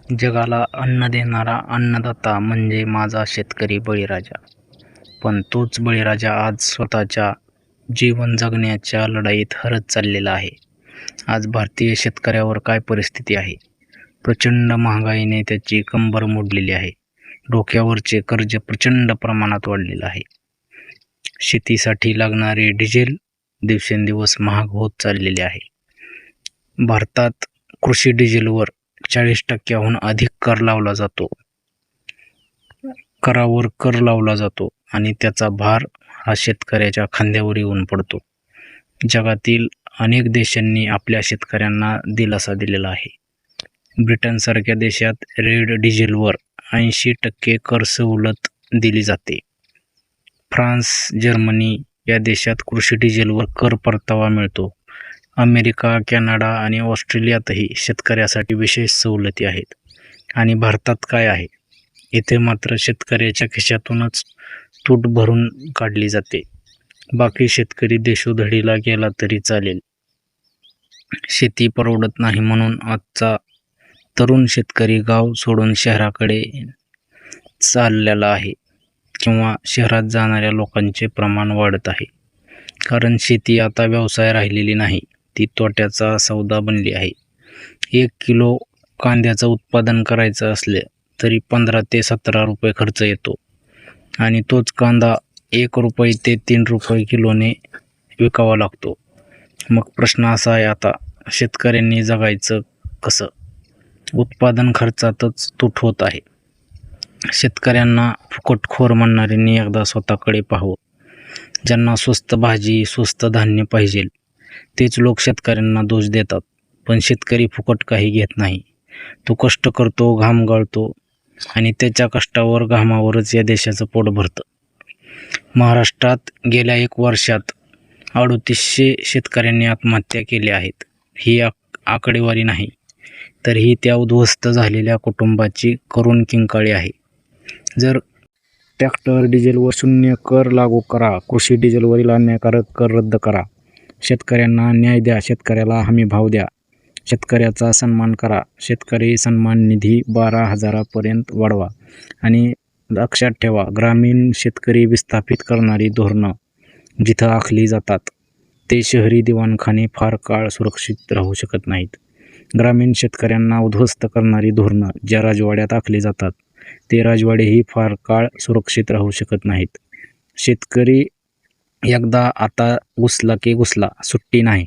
जगाला अन्न देणारा अन्नदाता म्हणजे माझा शेतकरी बळीराजा. पण तोच बळीराजा आज स्वतःच्या जीवन जगण्याच्या लढाईत हरत चाललेला आहे. आज भारतीय शेतकऱ्यावर काय परिस्थिती आहे? प्रचंड महागाईने त्याची कंबर मोडलेली आहे. डोक्यावरचे कर्ज प्रचंड प्रमाणात वाढलेलं आहे. शेतीसाठी लागणारे डिझेल दिवसेंदिवस महाग होत चाललेले आहे. भारतात कृषी डिझेलवर 40% अधिक कर लावला जातो. करावर कर लावला जातो आणि त्याचा भार हा शेतकऱ्याच्या खांद्यावर येऊन पडतो. जगातील अनेक देशांनी आपल्या शेतकऱ्यांना दिलासा दिलेला आहे. ब्रिटनसारख्या देशात रेड डिझेलवर 80% कर सवलत दिली जाते. फ्रान्स, जर्मनी या देशात कृषी डिझेलवर कर परतावा मिळतो. अमेरिका, कॅनडा आणि ऑस्ट्रेलियातही शेतकऱ्यासाठी विशेष सवलती आहेत. आणि भारतात काय आहे? इथे मात्र शेतकऱ्याच्या खिशातूनच तूट भरून काढली जाते. बाकी शेतकरी देशोधडीला गेला तरी चालेल. शेती परवडत नाही म्हणून आजचा तरुण शेतकरी गाव सोडून शहराकडे चाललेला आहे किंवा शहरात जाणाऱ्या लोकांचे प्रमाण वाढत आहे. कारण शेती आता व्यवसाय राहिलेली नाही, ती तोट्याचा सौदा बनली आहे. 1 किलो कांद्याचं उत्पादन करायचं असले तरी 15 ते 17 रुपये खर्च येतो आणि तोच कांदा 1 रुपये ते 3 रुपये किलोने विकावा लागतो. मग प्रश्न असा आहे, आता शेतकऱ्यांनी जगायचं कसं? उत्पादन खर्चातच तूट होत आहे. शेतकऱ्यांना फुकटखोर म्हणणाऱ्यांनी एकदा स्वतःकडे पाहावं. ज्यांना स्वस्त भाजी, स्वस्त धान्य पाहिजे तेच लोक शेतकऱ्यांना दोष देतात. पण शेतकरी फुकट काही घेत नाही. तो कष्ट करतो, घाम गाळतो आणि त्याच्या कष्टावर, घामावरच या देशाचं पोट भरतं. महाराष्ट्रात गेल्या 1 वर्षात 3800 शेतकऱ्यांनी आत्महत्या केल्या आहेत. ही आकडेवारी नाही, तर ही त्या उद्ध्वस्त झालेल्या कुटुंबाची करुण किंकाळी आहे. जर ट्रॅक्टर डिझेलवर 0 कर लागू करा, कृषी डिझेलवरील अन्यायकारक कर रद्द करा, शेतकऱ्यांना न्याय द्या, शेतकऱ्याला हमी भाव द्या, शेतकऱ्याचा सन्मान करा, शेतकरी सन्मान निधी 12,000 पर्यंत वाढवा आणि लक्षात ठेवा, ग्रामीण शेतकरी विस्थापित करणारी धोरणं जिथं आखली जातात ते शहरी दिवाणखाने फार काळ सुरक्षित राहू शकत नाहीत. ग्रामीण शेतकऱ्यांना उद्ध्वस्त करणारी धोरणं ज्या राजवाड्यात आखली जातात ते राजवाडेही फार काळ सुरक्षित राहू शकत नाहीत. शेतकरी एकदा आता घुसला की घुसला, सुट्टी नाही.